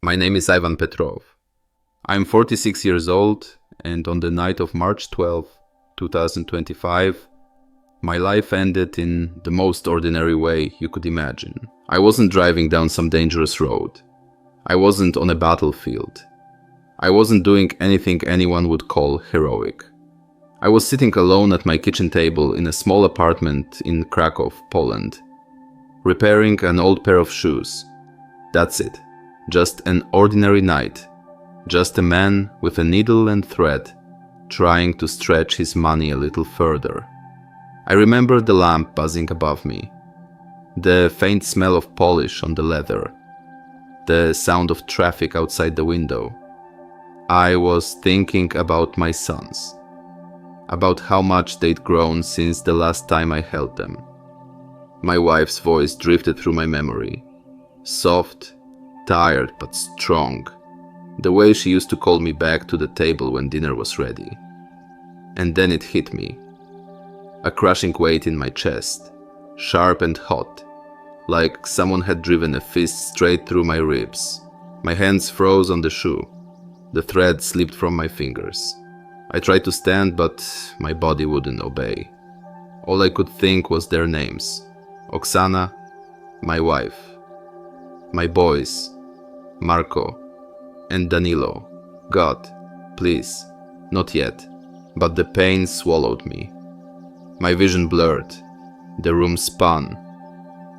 My name is Ivan Petrov. I'm 46 years old, and on the night of March 12, 2025, my life ended in the most ordinary way you could imagine. I wasn't driving down some dangerous road. I wasn't on a battlefield. I wasn't doing anything anyone would call heroic. I was sitting alone at my kitchen table in a small apartment in Krakow, Poland, repairing an old pair of shoes. That's it. Just an ordinary night. Just a man with a needle and thread, trying to stretch his money a little further. I remember the lamp buzzing above me, the faint smell of polish on the leather, the sound of traffic outside the window. I was thinking about my sons, about how much they'd grown since the last time I held them. My wife's voice drifted through my memory, soft, tired but strong, the way she used to call me back to the table when dinner was ready. And then it hit me. A crushing weight in my chest, sharp and hot, like someone had driven a fist straight through my ribs. My hands froze on the shoe. The thread slipped from my fingers. I tried to stand, but my body wouldn't obey. All I could think was their names. Oksana, my wife, my boys, Marco, and Danilo. God, please, not yet. But the pain swallowed me. My vision blurred, the room spun,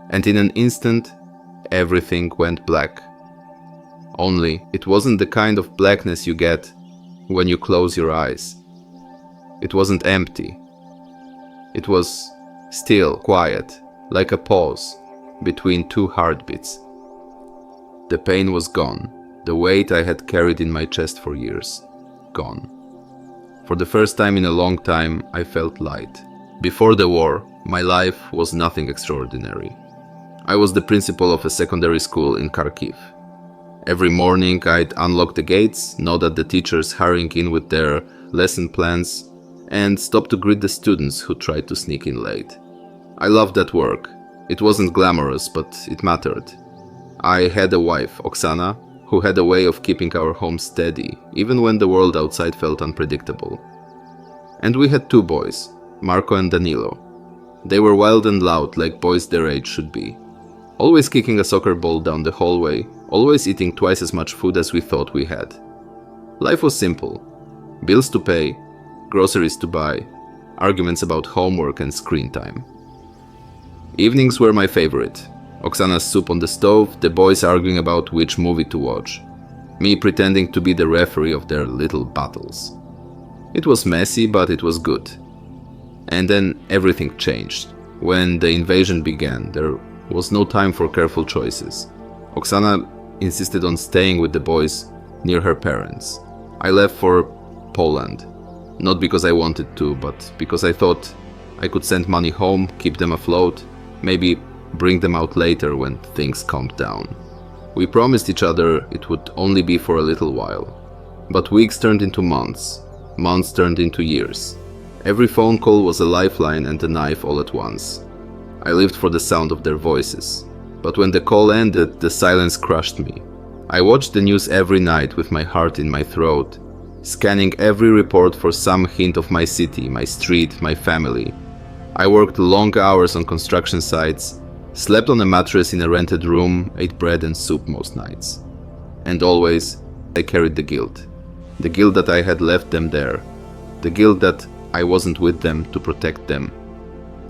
and in an instant, everything went black. Only, it wasn't the kind of blackness you get when you close your eyes. It wasn't empty. It was still, quiet, like a pause between two heartbeats. The pain was gone, the weight I had carried in my chest for years, gone. For the first time in a long time, I felt light. Before the war, my life was nothing extraordinary. I was the principal of a secondary school in Kharkiv. Every morning I'd unlock the gates, nod at the teachers hurrying in with their lesson plans, and stop to greet the students who tried to sneak in late. I loved that work. It wasn't glamorous, but it mattered. I had a wife, Oksana, who had a way of keeping our home steady, even when the world outside felt unpredictable. And we had two boys, Marco and Danilo. They were wild and loud, like boys their age should be. Always kicking a soccer ball down the hallway, always eating twice as much food as we thought we had. Life was simple. Bills to pay, groceries to buy, arguments about homework and screen time. Evenings were my favorite. Oksana's soup on the stove, the boys arguing about which movie to watch, me pretending to be the referee of their little battles. It was messy, but it was good. And then everything changed. When the invasion began, there was no time for careful choices. Oksana insisted on staying with the boys near her parents. I left for Poland, not because I wanted to, but because I thought I could send money home, keep them afloat, maybe bring them out later when things calmed down. We promised each other it would only be for a little while. But weeks turned into months. Months turned into years. Every phone call was a lifeline and a knife all at once. I lived for the sound of their voices. But when the call ended, the silence crushed me. I watched the news every night with my heart in my throat, scanning every report for some hint of my city, my street, my family. I worked long hours on construction sites, slept on a mattress in a rented room, ate bread and soup most nights. And always, I carried the guilt. The guilt that I had left them there. The guilt that I wasn't with them to protect them.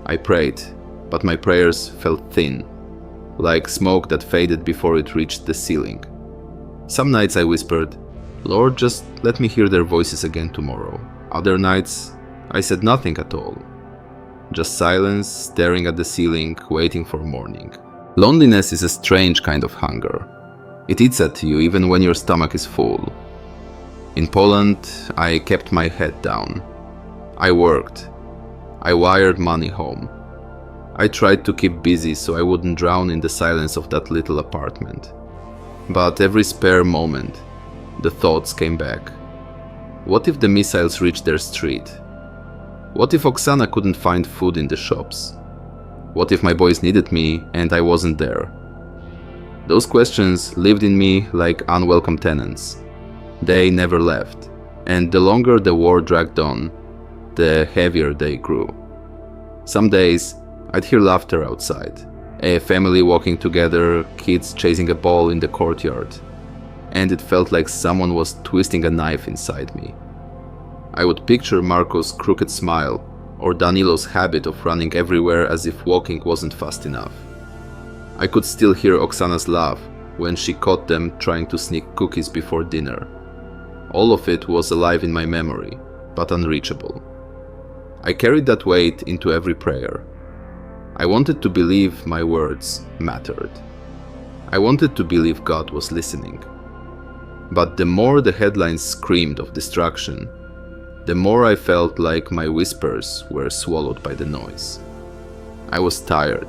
I prayed, but my prayers felt thin, like smoke that faded before it reached the ceiling. Some nights I whispered, "Lord, just let me hear their voices again tomorrow." Other nights, I said nothing at all. Just silence, staring at the ceiling, waiting for morning. Loneliness is a strange kind of hunger. It eats at you even when your stomach is full. In Poland, I kept my head down. I worked. I wired money home. I tried to keep busy so I wouldn't drown in the silence of that little apartment. But every spare moment, the thoughts came back. What if the missiles reached their street? What if Oksana couldn't find food in the shops? What if my boys needed me and I wasn't there? Those questions lived in me like unwelcome tenants. They never left, and the longer the war dragged on, the heavier they grew. Some days, I'd hear laughter outside, a family walking together, kids chasing a ball in the courtyard, and it felt like someone was twisting a knife inside me. I would picture Marco's crooked smile, or Danilo's habit of running everywhere as if walking wasn't fast enough. I could still hear Oksana's laugh when she caught them trying to sneak cookies before dinner. All of it was alive in my memory, but unreachable. I carried that weight into every prayer. I wanted to believe my words mattered. I wanted to believe God was listening. But the more the headlines screamed of destruction, the more I felt like my whispers were swallowed by the noise. I was tired.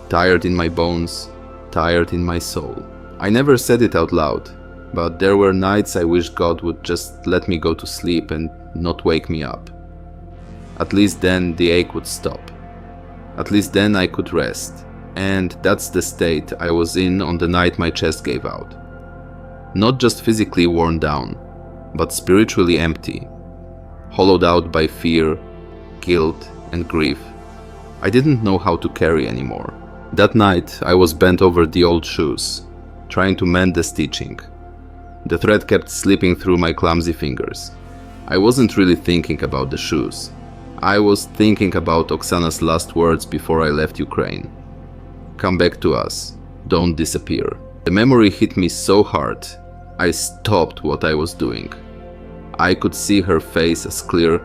Tired in my bones, tired in my soul. I never said it out loud, but there were nights I wished God would just let me go to sleep and not wake me up. At least then the ache would stop. At least then I could rest. And that's the state I was in on the night my chest gave out. Not just physically worn down, but spiritually empty. Hollowed out by fear, guilt, and grief. I didn't know how to carry anymore. That night I was bent over the old shoes, trying to mend the stitching. The thread kept slipping through my clumsy fingers. I wasn't really thinking about the shoes. I was thinking about Oksana's last words before I left Ukraine. Come back to us. Don't disappear. The memory hit me so hard, I stopped what I was doing. I could see her face as clear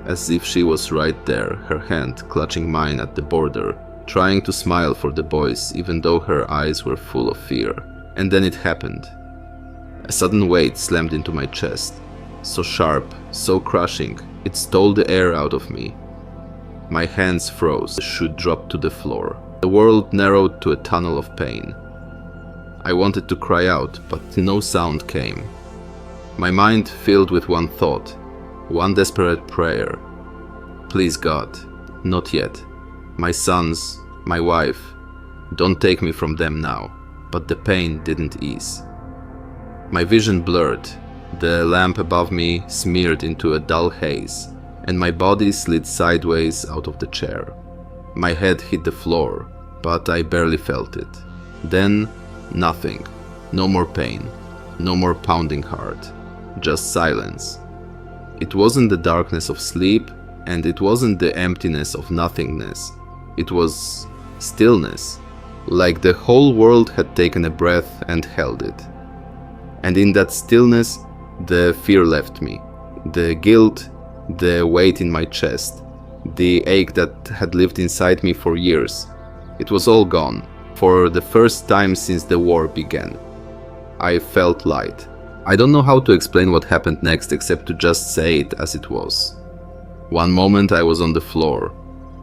as if she was right there, her hand clutching mine at the border, trying to smile for the boys even though her eyes were full of fear. And then it happened. A sudden weight slammed into my chest, so sharp, so crushing, it stole the air out of me. My hands froze, the shoe dropped to the floor. The world narrowed to a tunnel of pain. I wanted to cry out, but no sound came. My mind filled with one thought, one desperate prayer. Please God, not yet. My sons, my wife, don't take me from them now. But the pain didn't ease. My vision blurred, the lamp above me smeared into a dull haze, and my body slid sideways out of the chair. My head hit the floor, but I barely felt it. Then, nothing. No more pain. No more pounding heart. Just silence. It wasn't the darkness of sleep, and it wasn't the emptiness of nothingness. It was stillness. Like the whole world had taken a breath and held it. And in that stillness, the fear left me. The guilt, the weight in my chest, the ache that had lived inside me for years. It was all gone, for the first time since the war began. I felt light. I don't know how to explain what happened next except to just say it as it was. One moment I was on the floor,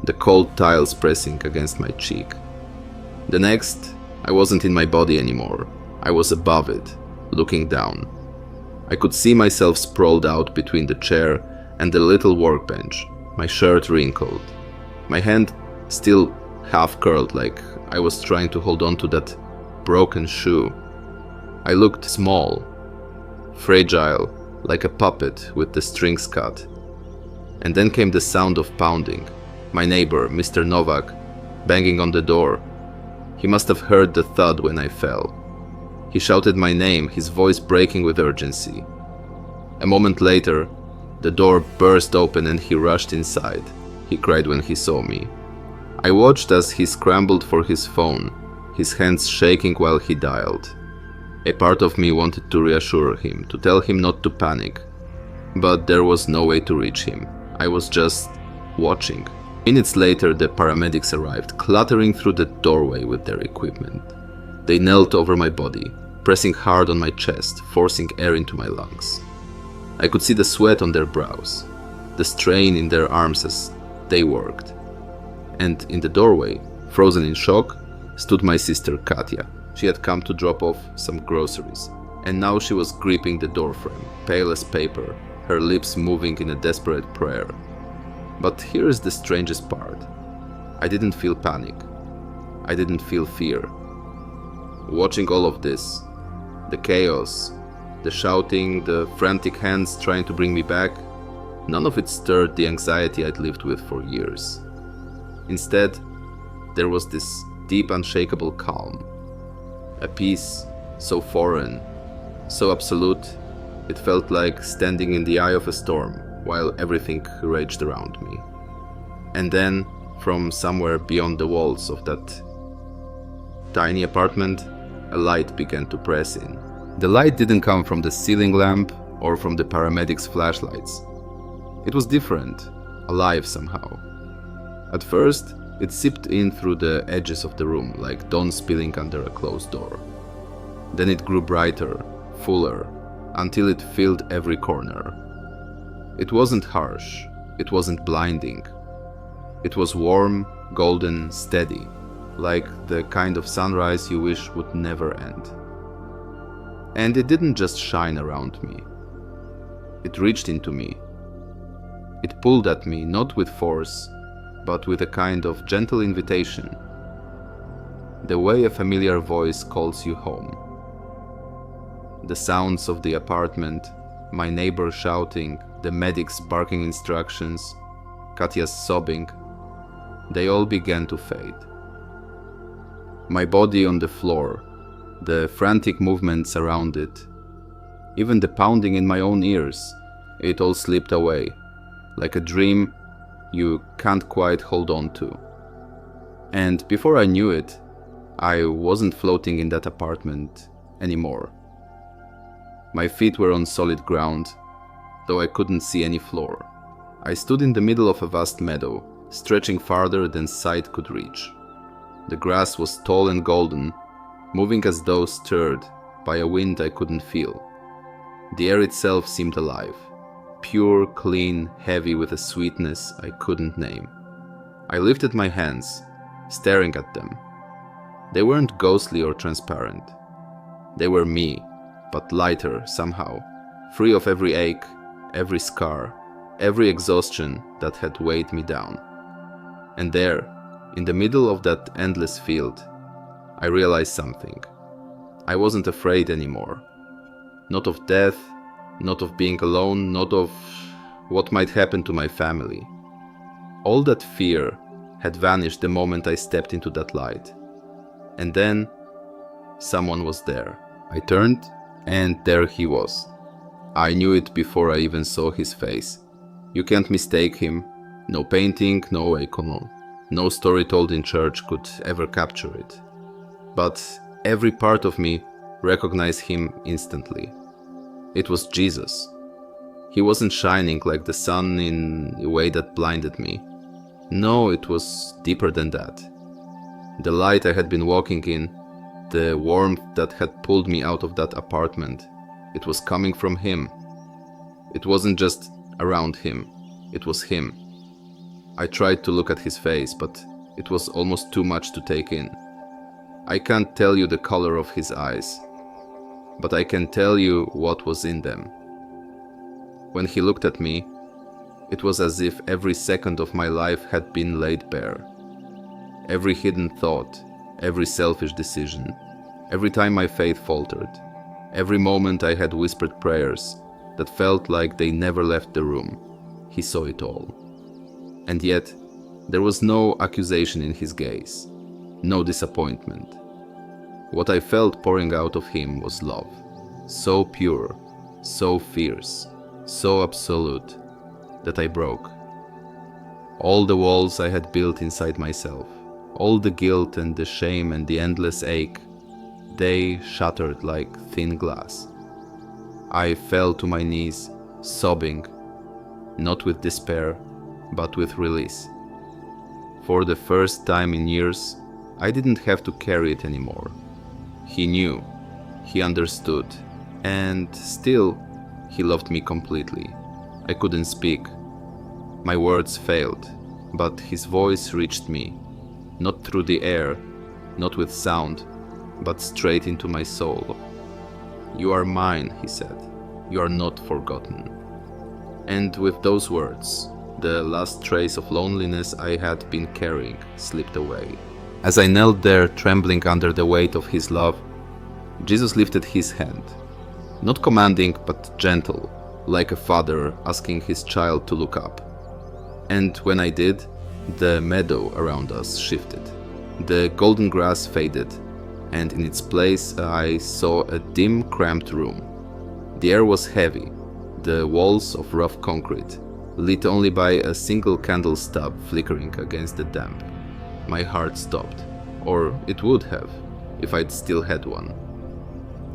the cold tiles pressing against my cheek. The next, I wasn't in my body anymore. I was above it, looking down. I could see myself sprawled out between the chair and the little workbench, my shirt wrinkled, my hand still half curled like I was trying to hold on to that broken shoe. I looked small, fragile, like a puppet with the strings cut. And then came the sound of pounding. My neighbor, Mr. Novak, banging on the door. He must have heard the thud when I fell. He shouted my name, his voice breaking with urgency. A moment later, the door burst open and he rushed inside. He cried when he saw me. I watched as he scrambled for his phone, his hands shaking while he dialed. A part of me wanted to reassure him, to tell him not to panic. But there was no way to reach him. I was just watching. Minutes later, the paramedics arrived, clattering through the doorway with their equipment. They knelt over my body, pressing hard on my chest, forcing air into my lungs. I could see the sweat on their brows, the strain in their arms as they worked. And in the doorway, frozen in shock, stood my sister Katya. She had come to drop off some groceries, and now she was gripping the doorframe, pale as paper, her lips moving in a desperate prayer. But here is the strangest part. I didn't feel panic. I didn't feel fear. Watching all of this, the chaos, the shouting, the frantic hands trying to bring me back, none of it stirred the anxiety I'd lived with for years. Instead, there was this deep, unshakable calm. A peace so foreign, so absolute, it felt like standing in the eye of a storm while everything raged around me. And then, from somewhere beyond the walls of that tiny apartment, a light began to press in. The light didn't come from the ceiling lamp or from the paramedics' flashlights. It was different, alive somehow. At first, it seeped in through the edges of the room like dawn spilling under a closed door. Then it grew brighter, fuller, until it filled every corner. It wasn't harsh, it wasn't blinding. It was warm, golden, steady, like the kind of sunrise you wish would never end. And it didn't just shine around me. It reached into me. It pulled at me, not with force, but with a kind of gentle invitation. The way a familiar voice calls you home. The sounds of the apartment, my neighbor shouting, the medics barking instructions, Katya's sobbing, they all began to fade. My body on the floor, the frantic movements around it, even the pounding in my own ears, it all slipped away, like a dream you can't quite hold on to. And before I knew it, I wasn't floating in that apartment anymore. My feet were on solid ground, though I couldn't see any floor. I stood in the middle of a vast meadow, stretching farther than sight could reach. The grass was tall and golden, moving as though stirred by a wind I couldn't feel. The air itself seemed alive, pure, clean, heavy with a sweetness I couldn't name. I lifted my hands, staring at them. They weren't ghostly or transparent. They were me, but lighter somehow, free of every ache, every scar, every exhaustion that had weighed me down. And there, in the middle of that endless field, I realized something. I wasn't afraid anymore. Not of death, not of being alone, not of what might happen to my family. All that fear had vanished the moment I stepped into that light. And then, someone was there. I turned, and there he was. I knew it before I even saw his face. You can't mistake him. No painting, no icon, no story told in church could ever capture it. But every part of me recognized him instantly. It was Jesus. He wasn't shining like the sun in a way that blinded me. No, it was deeper than that. The light I had been walking in, the warmth that had pulled me out of that apartment, it was coming from him. It wasn't just around him, it was him. I tried to look at his face, but it was almost too much to take in. I can't tell you the color of his eyes, but I can tell you what was in them. When he looked at me, it was as if every second of my life had been laid bare. Every hidden thought, every selfish decision, every time my faith faltered, every moment I had whispered prayers that felt like they never left the room, he saw it all. And yet, there was no accusation in his gaze, no disappointment. What I felt pouring out of him was love, so pure, so fierce, so absolute, that I broke. All the walls I had built inside myself, all the guilt and the shame and the endless ache, they shattered like thin glass. I fell to my knees, sobbing, not with despair, but with release. For the first time in years, I didn't have to carry it anymore. He knew, he understood, and still, he loved me completely. I couldn't speak. My words failed, but his voice reached me, not through the air, not with sound, but straight into my soul. "You are mine," he said. "You are not forgotten." And with those words, the last trace of loneliness I had been carrying slipped away. As I knelt there trembling under the weight of his love, Jesus lifted his hand, not commanding but gentle, like a father asking his child to look up. And when I did, the meadow around us shifted. The golden grass faded, and in its place I saw a dim, cramped room. The air was heavy, the walls of rough concrete, lit only by a single candle stub flickering against the damp. My heart stopped, or it would have, if I'd still had one.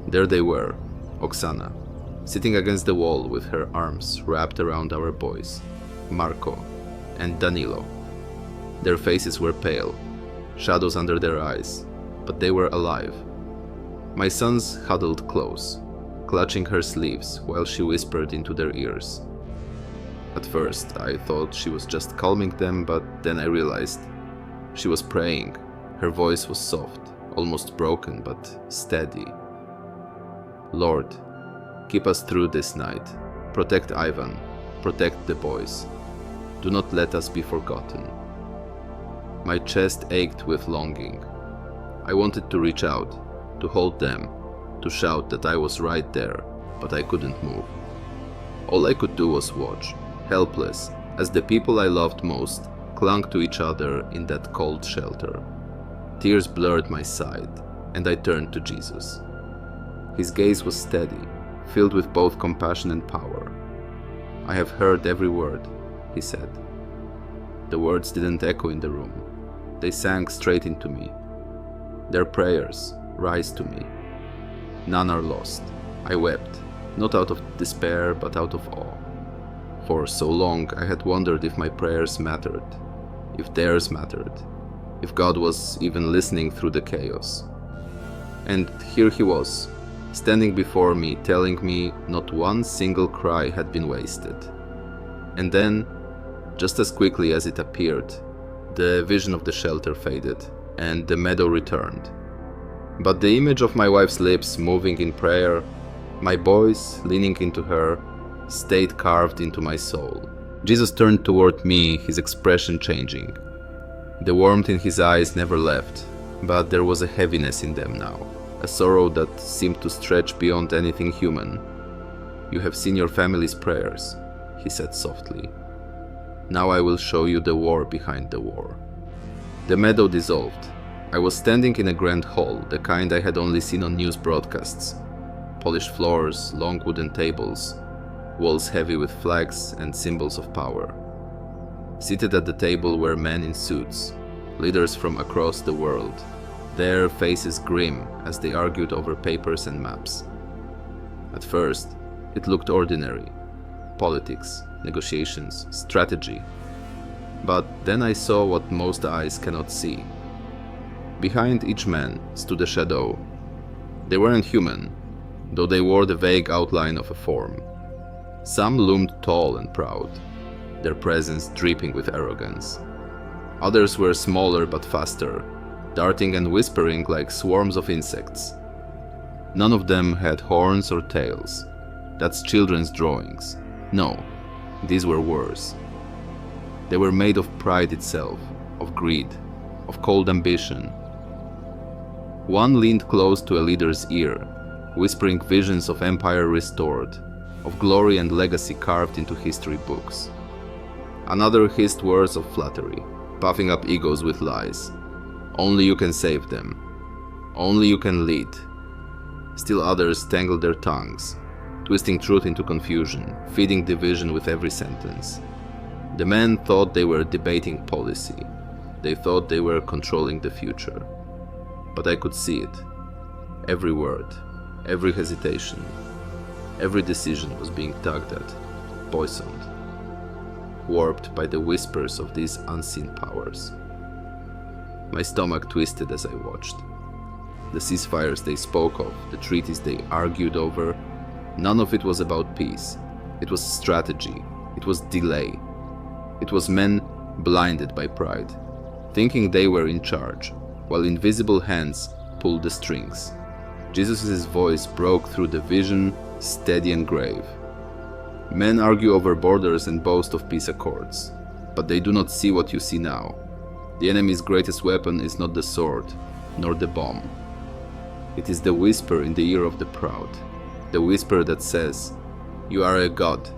There they were, Oksana, sitting against the wall with her arms wrapped around our boys, Marco and Danilo. Their faces were pale, shadows under their eyes, but they were alive. My sons huddled close, clutching her sleeves while she whispered into their ears. At first, I thought she was just calming them, but then I realized she was praying. Her voice was soft, almost broken, but steady. Lord, keep us through this night. Protect Ivan. Protect the boys. Do not let us be forgotten. My chest ached with longing. I wanted to reach out, to hold them, to shout that I was right there, but I couldn't move. All I could do was watch, helpless, as the people I loved most clung to each other in that cold shelter. Tears blurred my sight, and I turned to Jesus. His gaze was steady, filled with both compassion and power. "I have heard every word," he said. The words didn't echo in the room. They sank straight into me. Their prayers rise to me. None are lost. I wept, not out of despair, but out of awe. For so long I had wondered if my prayers mattered, if theirs mattered, if God was even listening through the chaos. And here he was, standing before me, telling me not one single cry had been wasted. And then, just as quickly as it appeared, the vision of the shelter faded, and the meadow returned. But the image of my wife's lips moving in prayer, my boys leaning into her, stayed carved into my soul. Jesus turned toward me, his expression changing. The warmth in his eyes never left, but there was a heaviness in them now, a sorrow that seemed to stretch beyond anything human. "You have seen your family's prayers," he said softly. "Now I will show you the war behind the war." The meadow dissolved. I was standing in a grand hall, the kind I had only seen on news broadcasts. Polished floors, long wooden tables, walls heavy with flags and symbols of power. Seated at the table were men in suits, leaders from across the world, their faces grim as they argued over papers and maps. At first, it looked ordinary. Politics, negotiations, strategy. But then I saw what most eyes cannot see. Behind each man stood a shadow. They weren't human, though they wore the vague outline of a form. Some loomed tall and proud, their presence dripping with arrogance. Others were smaller but faster, darting and whispering like swarms of insects. None of them had horns or tails. That's children's drawings. No, these were worse. They were made of pride itself, of greed, of cold ambition. One leaned close to a leader's ear, whispering visions of empire restored, of glory and legacy carved into history books. Another hissed words of flattery, puffing up egos with lies. Only you can save them. Only you can lead. Still others tangled their tongues, twisting truth into confusion, feeding division with every sentence. The men thought they were debating policy. They thought they were controlling the future. But I could see it. Every word, every hesitation, every decision was being tugged at, poisoned, warped by the whispers of these unseen powers. My stomach twisted as I watched. The ceasefires they spoke of, the treaties they argued over, none of it was about peace. It was strategy. It was delay. It was men blinded by pride, thinking they were in charge, while invisible hands pulled the strings. Jesus' voice broke through the vision, steady and grave. Men argue over borders and boast of peace accords, but they do not see what you see now. The enemy's greatest weapon is not the sword, nor the bomb. It is the whisper in the ear of the proud, the whisper that says, "You are a god."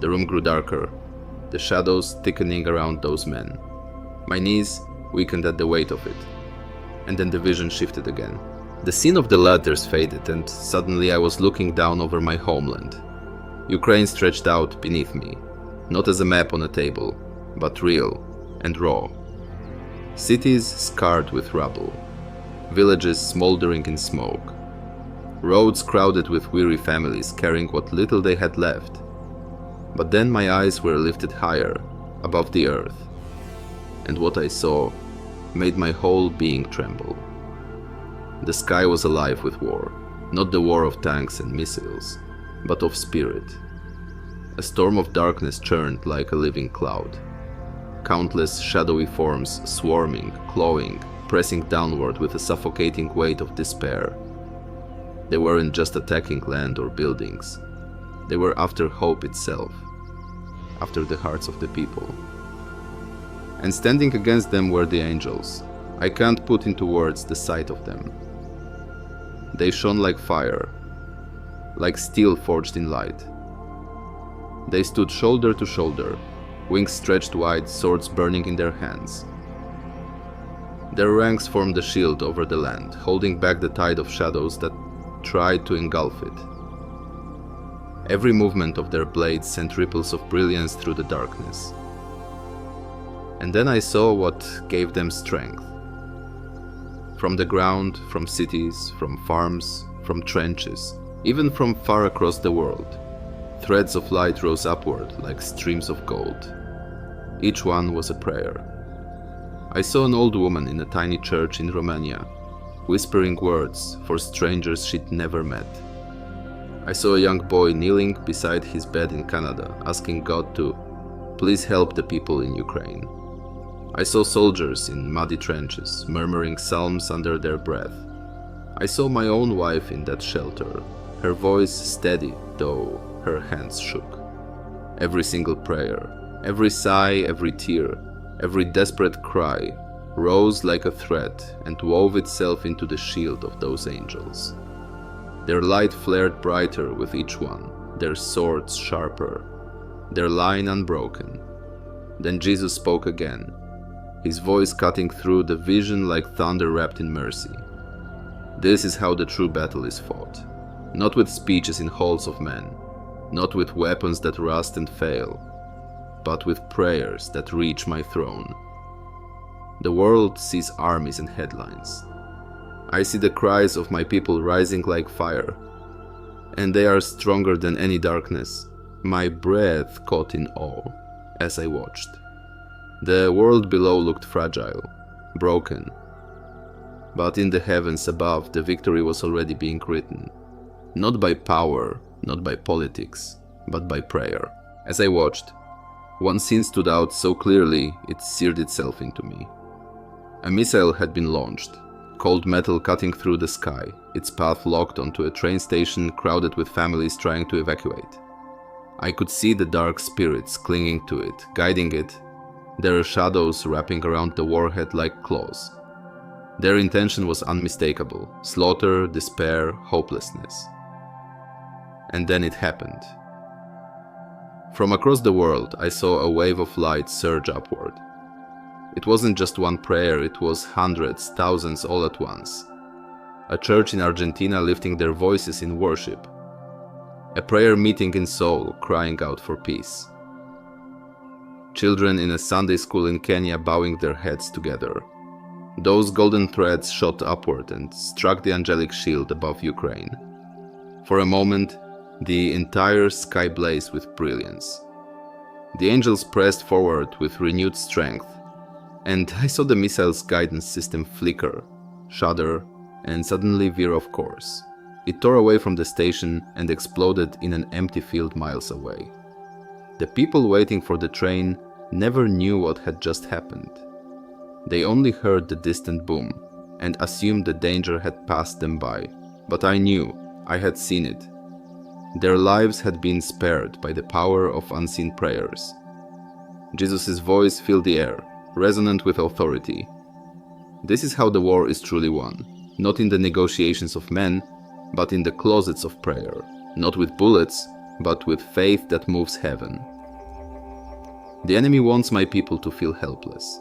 The room grew darker, the shadows thickening around those men. My knees weakened at the weight of it, and then the vision shifted again. The scene of the ladders faded, and suddenly I was looking down over my homeland. Ukraine stretched out beneath me, not as a map on a table, but real and raw. Cities scarred with rubble, villages smoldering in smoke, roads crowded with weary families carrying what little they had left. But then my eyes were lifted higher, above the earth, and what I saw made my whole being tremble. The sky was alive with war, not the war of tanks and missiles, but of spirit. A storm of darkness churned like a living cloud. Countless shadowy forms swarming, clawing, pressing downward with a suffocating weight of despair. They weren't just attacking land or buildings. They were after hope itself, after the hearts of the people. And standing against them were the angels. I can't put into words the sight of them. They shone like fire, like steel forged in light. They stood shoulder to shoulder, wings stretched wide, swords burning in their hands. Their ranks formed a shield over the land, holding back the tide of shadows that tried to engulf it. Every movement of their blades sent ripples of brilliance through the darkness. And then I saw what gave them strength. From the ground, from cities, from farms, from trenches, even from far across the world, threads of light rose upward like streams of gold. Each one was a prayer. I saw an old woman in a tiny church in Romania, whispering words for strangers she'd never met. I saw a young boy kneeling beside his bed in Canada, asking God to please help the people in Ukraine. I saw soldiers in muddy trenches, murmuring psalms under their breath. I saw my own wife in that shelter, her voice steady, though her hands shook. Every single prayer, every sigh, every tear, every desperate cry rose like a thread and wove itself into the shield of those angels. Their light flared brighter with each one, their swords sharper, their line unbroken. Then Jesus spoke again, his voice cutting through the vision like thunder wrapped in mercy. This is how the true battle is fought, not with speeches in halls of men, not with weapons that rust and fail, but with prayers that reach my throne. The world sees armies and headlines. I see the cries of my people rising like fire, and they are stronger than any darkness. My breath caught in awe as I watched. The world below looked fragile, broken, but in the heavens above the victory was already being written, not by power, not by politics, but by prayer. As I watched, one scene stood out so clearly it seared itself into me. A missile had been launched, cold metal cutting through the sky, its path locked onto a train station crowded with families trying to evacuate. I could see the dark spirits clinging to it, guiding it, their shadows wrapping around the warhead like claws. Their intention was unmistakable: slaughter, despair, hopelessness. And then it happened. From across the world, I saw a wave of light surge upward. It wasn't just one prayer, it was hundreds, thousands all at once. A church in Argentina lifting their voices in worship. A prayer meeting in Seoul, crying out for peace. Children in a Sunday school in Kenya bowing their heads together. Those golden threads shot upward and struck the angelic shield above Ukraine. For a moment, the entire sky blazed with brilliance. The angels pressed forward with renewed strength, and I saw the missile's guidance system flicker, shudder, and suddenly veer off course. It tore away from the station and exploded in an empty field miles away. The people waiting for the train never knew what had just happened. They only heard the distant boom and assumed the danger had passed them by. But I knew, I had seen it. Their lives had been spared by the power of unseen prayers. Jesus' voice filled the air, resonant with authority. This is how the war is truly won. not in the negotiations of men, but in the closets of prayer, not with bullets, but with faith that moves heaven. The enemy wants my people to feel helpless,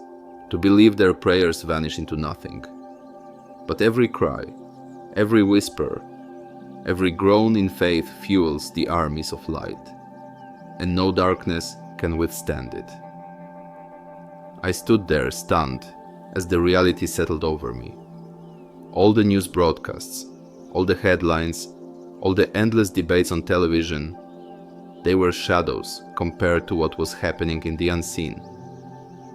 to believe their prayers vanish into nothing. But every cry, every whisper, every groan in faith fuels the armies of light, and no darkness can withstand it. I stood there stunned as the reality settled over me. All the news broadcasts, all the headlines, all the endless debates on television, they were shadows compared to what was happening in the unseen.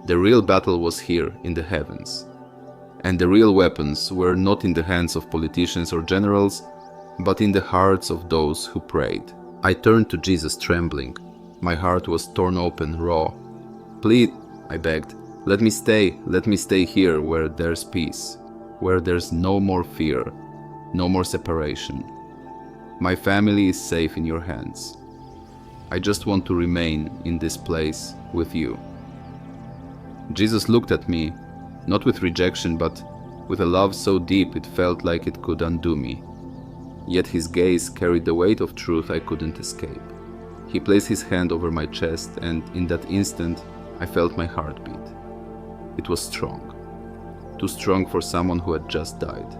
The real battle was here in the heavens. And the real weapons were not in the hands of politicians or generals, but in the hearts of those who prayed. I turned to Jesus trembling. My heart was torn open, raw. "Please," I begged, let me stay here where there's peace, where there's no more fear, no more separation. My family is safe in your hands. I just want to remain in this place with you." Jesus looked at me, not with rejection, but with a love so deep it felt like it could undo me. Yet his gaze carried the weight of truth I couldn't escape. He placed his hand over my chest, and in that instant, I felt my heart beat. It was strong. Too strong for someone who had just died.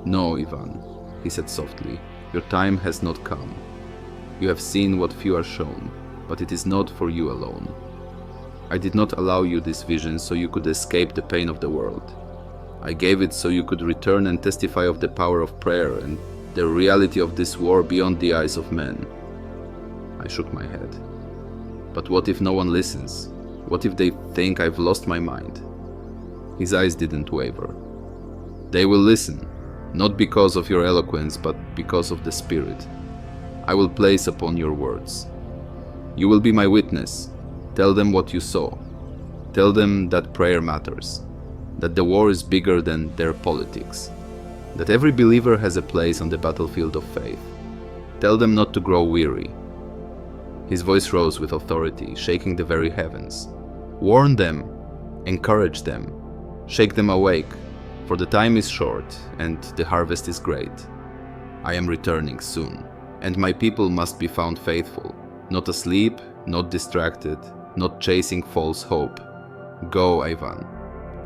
"No, Ivan," he said softly, "your time has not come. You have seen what few are shown, but it is not for you alone. I did not allow you this vision so you could escape the pain of the world. I gave it so you could return and testify of the power of prayer and the reality of this war beyond the eyes of men." I shook my head. "But what if no one listens? What if they think I've lost my mind?" His eyes didn't waver. "They will listen, not because of your eloquence, but because of the Spirit I will place upon your words. You will be my witness. Tell them what you saw. Tell them that prayer matters, that the war is bigger than their politics, that every believer has a place on the battlefield of faith. Tell them not to grow weary." His voice rose with authority, shaking the very heavens. "Warn them, encourage them, shake them awake, for the time is short and the harvest is great. I am returning soon, and my people must be found faithful, not asleep, not distracted, not chasing false hope. Go, Ivan,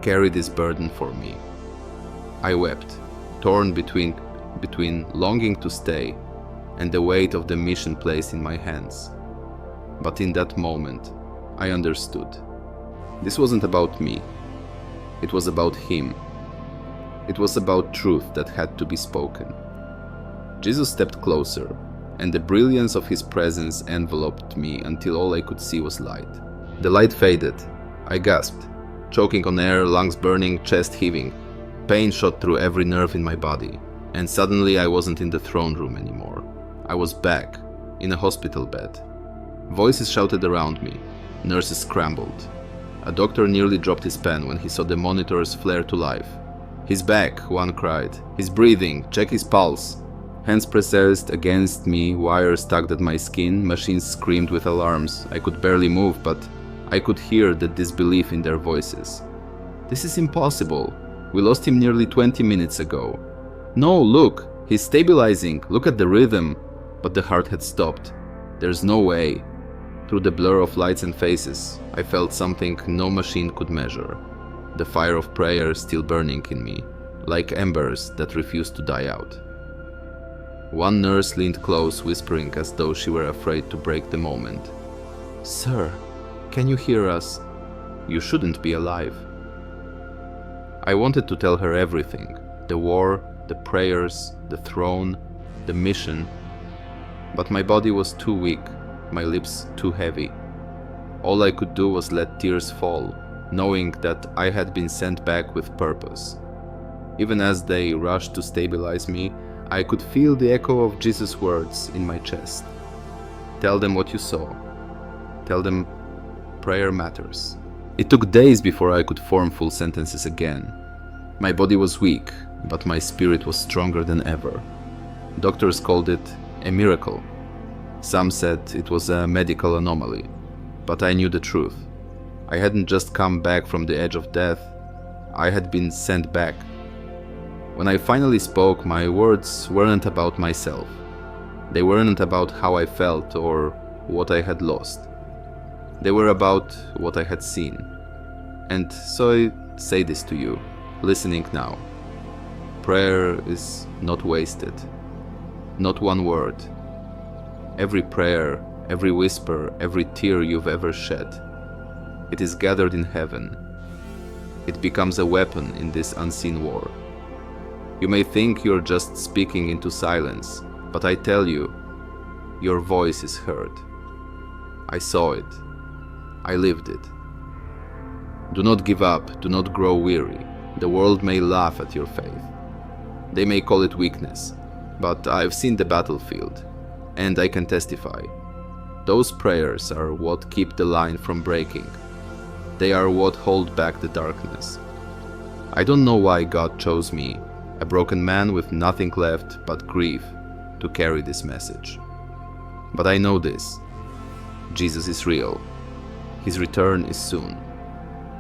carry this burden for me." I wept, torn between longing to stay and the weight of the mission placed in my hands. But in that moment, I understood. This wasn't about me. It was about him. It was about truth that had to be spoken. Jesus stepped closer, and the brilliance of his presence enveloped me until all I could see was light. The light faded. I gasped, choking on air, lungs burning, chest heaving. Pain shot through every nerve in my body, and suddenly I wasn't in the throne room anymore. I was back, in a hospital bed. Voices shouted around me. Nurses scrambled. A doctor nearly dropped his pen when he saw the monitors flare to life. "He's back," one cried. "He's breathing. Check his pulse." Hands pressed against me, wires tugged at my skin, machines screamed with alarms. I could barely move, but I could hear the disbelief in their voices. "This is impossible. We lost him nearly 20 minutes ago." "No, look, he's stabilizing. Look at the rhythm." But the heart had stopped. "There's no way." Through the blur of lights and faces, I felt something no machine could measure. The fire of prayer still burning in me, like embers that refused to die out. One nurse leaned close, whispering as though she were afraid to break the moment. "Sir, can you hear us? You shouldn't be alive." I wanted to tell her everything: the war, the prayers, the throne, the mission. But my body was too weak, my lips too heavy. All I could do was let tears fall, knowing that I had been sent back with purpose. Even as they rushed to stabilize me, I could feel the echo of Jesus' words in my chest. "Tell them what you saw. Tell them prayer matters." It took days before I could form full sentences again. My body was weak, but my spirit was stronger than ever. Doctors called it a miracle. Some said it was a medical anomaly, but I knew the truth. I hadn't just come back from the edge of death, I had been sent back. When I finally spoke, my words weren't about myself. They weren't about how I felt or what I had lost. They were about what I had seen. And so I say this to you, listening now. Prayer is not wasted. Not one word. Every prayer, every whisper, every tear you've ever shed, it is gathered in heaven. It becomes a weapon in this unseen war. You may think you're just speaking into silence, but I tell you, your voice is heard. I saw it. I lived it. Do not give up, do not grow weary. The world may laugh at your faith. They may call it weakness, but I've seen the battlefield, and I can testify. Those prayers are what keep the line from breaking. They are what hold back the darkness. I don't know why God chose me, a broken man with nothing left but grief, to carry this message. But I know this. Jesus is real. His return is soon.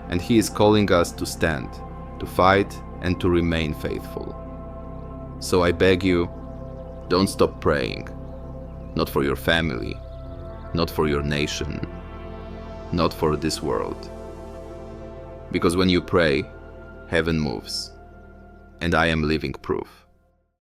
And He is calling us to stand, to fight, and to remain faithful. So I beg you, don't stop praying. Not for your family, not for your nation, not for this world. Because when you pray, heaven moves. And I am living proof.